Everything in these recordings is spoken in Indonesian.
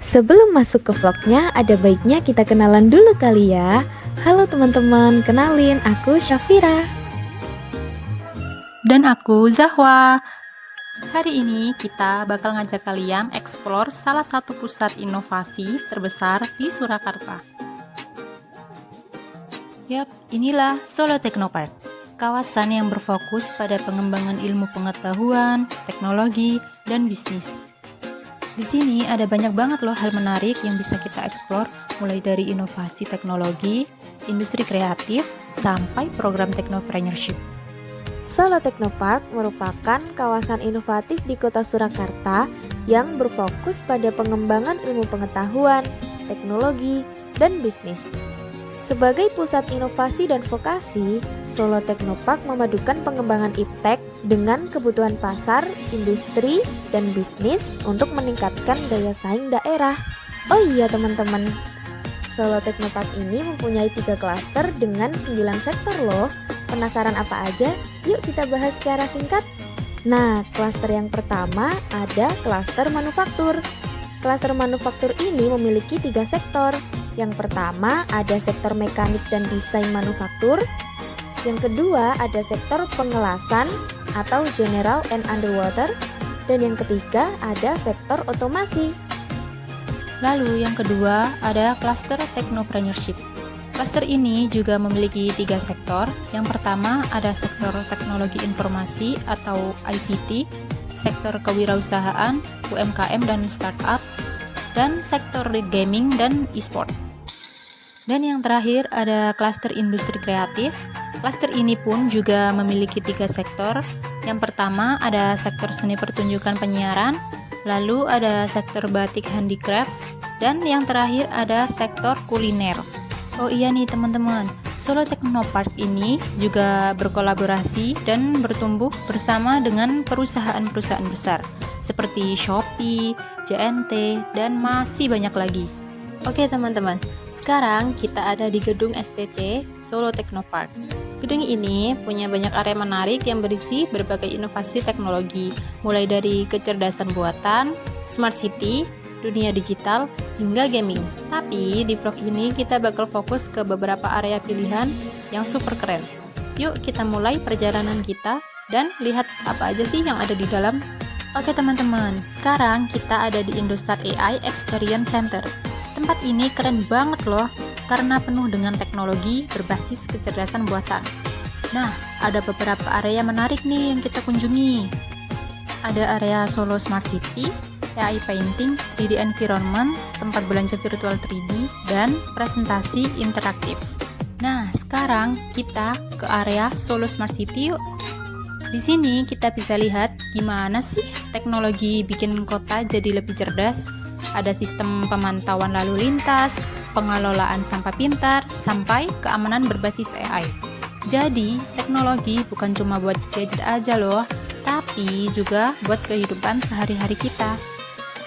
Sebelum masuk ke vlognya, ada baiknya kita kenalan dulu kali ya. Halo teman-teman, kenalin aku Syafira. Dan aku Zahwa. Hari ini kita bakal ngajak kalian explore salah satu pusat inovasi terbesar di Surakarta. Yap, inilah Solo Technopark. Kawasan yang berfokus pada pengembangan ilmu pengetahuan, teknologi, dan bisnis. Di sini ada banyak banget loh hal menarik yang bisa kita explore, mulai dari inovasi teknologi, industri kreatif, sampai program technopreneurship. Solo Technopark merupakan kawasan inovatif di kota Surakarta yang berfokus pada pengembangan ilmu pengetahuan, teknologi, dan bisnis. Sebagai pusat inovasi dan vokasi, Solo Technopark memadukan pengembangan iptek dengan kebutuhan pasar, industri, dan bisnis untuk meningkatkan daya saing daerah. Oh iya teman-teman, Solo Technopark ini mempunyai 3 klaster dengan 9 sektor loh. Penasaran apa aja? Yuk kita bahas secara singkat. Nah, klaster yang pertama ada klaster manufaktur. Klaster manufaktur ini memiliki 3 sektor. Yang pertama ada sektor mekanik dan desain manufaktur. Yang kedua ada sektor pengelasan atau general and underwater. Dan yang ketiga ada sektor otomasi. Lalu yang kedua ada cluster technopreneurship. Cluster ini juga memiliki 3 sektor. Yang pertama ada sektor teknologi informasi atau ICT, sektor kewirausahaan, UMKM dan startup, dan sektor gaming dan e-sport. Dan yang terakhir ada cluster industri kreatif. Cluster ini pun juga memiliki 3 sektor. Yang pertama ada sektor seni pertunjukan penyiaran, lalu ada sektor batik handicraft, dan yang terakhir ada sektor kuliner. Oh iya nih teman-teman, Solo Technopark ini juga berkolaborasi dan bertumbuh bersama dengan perusahaan-perusahaan besar seperti Shopee, JNT, dan masih banyak lagi. Oke teman-teman, sekarang kita ada di gedung STC Solo Technopark. Gedung ini punya banyak area menarik yang berisi berbagai inovasi teknologi, mulai dari kecerdasan buatan, smart city, dunia digital, hingga gaming. Tapi di vlog ini kita bakal fokus ke beberapa area pilihan yang super keren. Yuk kita mulai perjalanan kita dan lihat apa aja sih yang ada di dalam. Oke teman-teman, sekarang kita ada di Indosat AI Experience Center. Tempat ini keren banget loh, karena penuh dengan teknologi berbasis kecerdasan buatan. Nah, ada beberapa area menarik nih yang kita kunjungi. Ada area Solo Smart City, AI Painting, 3D Environment, tempat belanja virtual 3D, dan presentasi interaktif. Nah, sekarang kita ke area Solo Smart City yuk. Di sini kita bisa lihat gimana sih teknologi bikin kota jadi lebih cerdas. Ada sistem pemantauan lalu lintas, pengelolaan sampah pintar, sampai keamanan berbasis AI. Jadi, teknologi bukan cuma buat gadget aja loh, tapi juga buat kehidupan sehari-hari kita.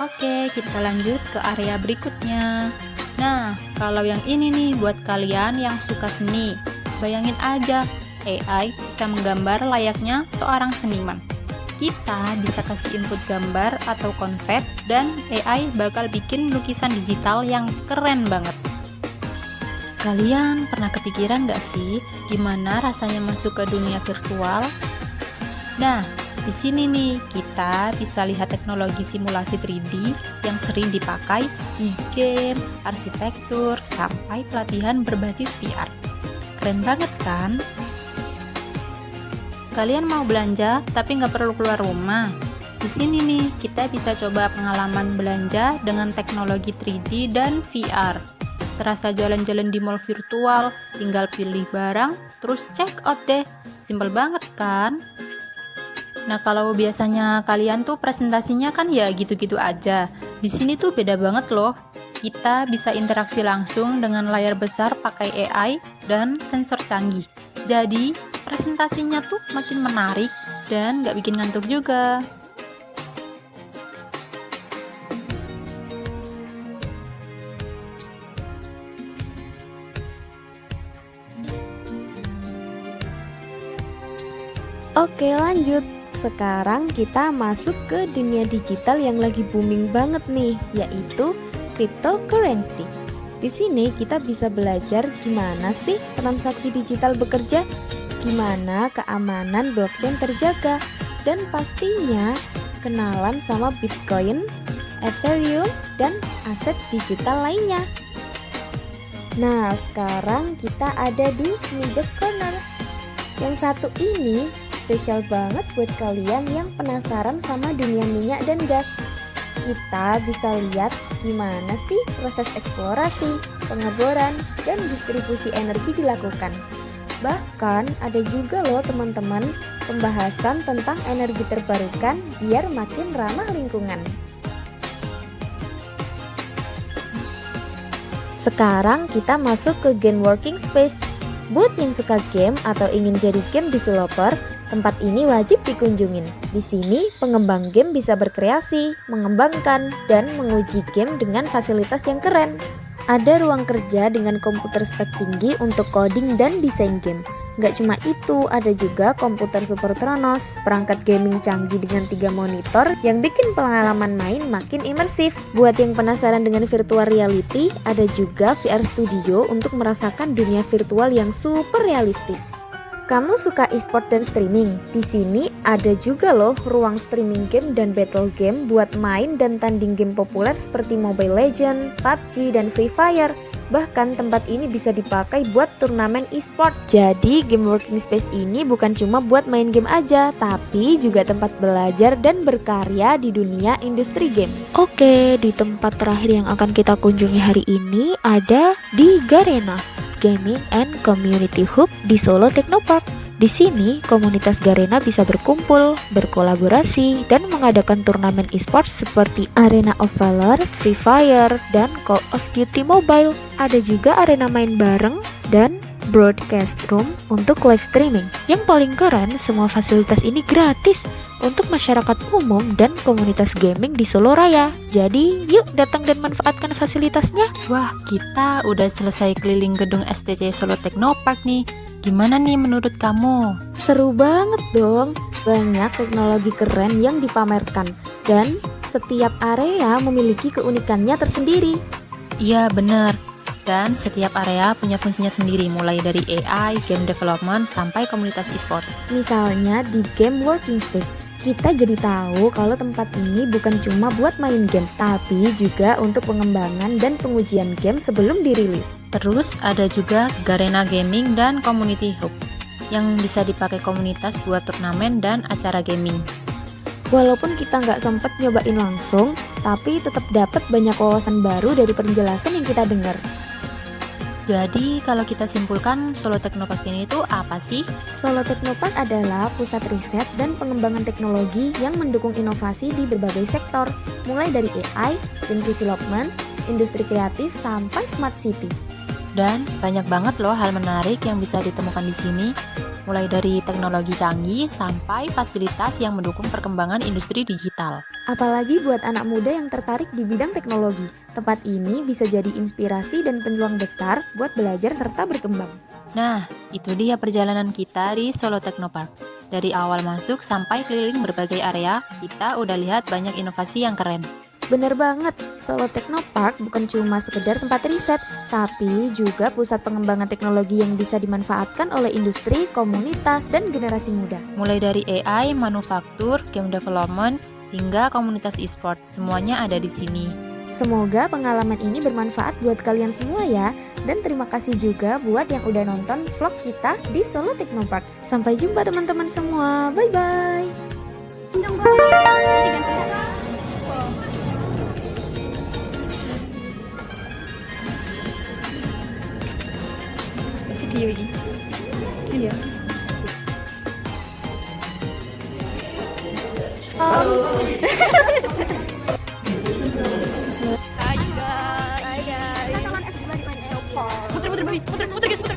Oke, kita lanjut ke area berikutnya. Nah, kalau yang ini nih buat kalian yang suka seni, bayangin aja, AI bisa menggambar layaknya seorang seniman. Kita bisa kasih input gambar atau konsep, dan AI bakal bikin lukisan digital yang keren banget. Kalian pernah kepikiran gak sih gimana rasanya masuk ke dunia virtual? Nah, di sini nih kita bisa lihat teknologi simulasi 3D yang sering dipakai di game, arsitektur, sampai pelatihan berbasis VR. Keren banget kan? Kalian mau belanja tapi nggak perlu keluar rumah? Di sini nih kita bisa coba pengalaman belanja dengan teknologi 3D dan VR. Serasa jalan-jalan di mall virtual, tinggal pilih barang, terus check out deh. Simpel banget kan? Nah, kalau biasanya kalian tuh presentasinya kan ya gitu-gitu aja. Di sini tuh beda banget loh. Kita bisa interaksi langsung dengan layar besar pakai AI dan sensor canggih. Jadi, presentasinya tuh makin menarik dan gak bikin ngantuk juga. Oke lanjut, sekarang kita masuk ke dunia digital yang lagi booming banget nih, yaitu cryptocurrency. Di sini kita bisa belajar gimana sih transaksi digital bekerja, gimana keamanan blockchain terjaga, dan pastinya kenalan sama Bitcoin, Ethereum, dan aset digital lainnya. Nah, sekarang kita ada di Midas Corner. Yang satu ini spesial banget buat kalian yang penasaran sama dunia minyak dan gas. Kita bisa lihat gimana sih proses eksplorasi, pengeboran, dan distribusi energi dilakukan. Bahkan ada juga loh teman-teman pembahasan tentang energi terbarukan biar makin ramah lingkungan. Sekarang kita masuk ke game working space. Buat yang suka game atau ingin jadi game developer, tempat ini wajib dikunjungin. Di sini pengembang game bisa berkreasi, mengembangkan, dan menguji game dengan fasilitas yang keren. Ada ruang kerja dengan komputer spek tinggi untuk coding dan desain game. Nggak cuma itu, ada juga komputer Super Tronos, perangkat gaming canggih dengan 3 monitor yang bikin pengalaman main makin imersif. Buat yang penasaran dengan virtual reality, ada juga VR Studio untuk merasakan dunia virtual yang super realistis. Kamu suka e-sport dan streaming? Di sini ada juga loh ruang streaming game dan battle game buat main dan tanding game populer seperti Mobile Legends, PUBG, dan Free Fire. Bahkan tempat ini bisa dipakai buat turnamen e-sport. Jadi game working space ini bukan cuma buat main game aja, tapi juga tempat belajar dan berkarya di dunia industri game. Oke, di tempat terakhir yang akan kita kunjungi hari ini ada di Garena Gaming and Community Hub di Solo Technopark. Di sini, komunitas Garena bisa berkumpul, berkolaborasi, dan mengadakan turnamen e-sports seperti Arena of Valor, Free Fire, dan Call of Duty Mobile. Ada juga arena main bareng dan broadcast room untuk live streaming. Yang paling keren, semua fasilitas ini gratis untuk masyarakat umum dan komunitas gaming di Solo Raya. Jadi, yuk datang dan manfaatkan fasilitasnya. Wah, kita udah selesai keliling gedung STC Solo Technopark nih. Gimana nih menurut kamu? Seru banget dong. Banyak teknologi keren yang dipamerkan dan setiap area memiliki keunikannya tersendiri. Iya, bener. Dan setiap area punya fungsinya sendiri, mulai dari AI, game development, sampai komunitas e-sport. Misalnya di game working space, kita jadi tahu kalau tempat ini bukan cuma buat main game, tapi juga untuk pengembangan dan pengujian game sebelum dirilis. Terus ada juga Garena Gaming dan Community Hub yang bisa dipakai komunitas buat turnamen dan acara gaming. Walaupun kita nggak sempet nyobain langsung, tapi tetap dapat banyak wawasan baru dari penjelasan yang kita dengar. Jadi kalau kita simpulkan, Solo Technopark ini itu apa sih? Solo Technopark adalah pusat riset dan pengembangan teknologi yang mendukung inovasi di berbagai sektor, mulai dari AI, game development, industri kreatif, sampai smart city. Dan banyak banget loh hal menarik yang bisa ditemukan di sini, mulai dari teknologi canggih sampai fasilitas yang mendukung perkembangan industri digital. Apalagi buat anak muda yang tertarik di bidang teknologi, tempat ini bisa jadi inspirasi dan peluang besar buat belajar serta berkembang. Nah, itu dia perjalanan kita di Solo Technopark. Dari awal masuk sampai keliling berbagai area, kita udah lihat banyak inovasi yang keren. Bener banget, Solo Technopark bukan cuma sekedar tempat riset, tapi juga pusat pengembangan teknologi yang bisa dimanfaatkan oleh industri, komunitas, dan generasi muda. Mulai dari AI, manufaktur, game development, hingga komunitas e-sport, semuanya ada di sini. Semoga pengalaman ini bermanfaat buat kalian semua ya. Dan terima kasih juga buat yang udah nonton vlog kita di Solo Technopark. Sampai jumpa teman-teman semua, bye-bye. Video ini. Iya. Hai guys. Puter guys, puter.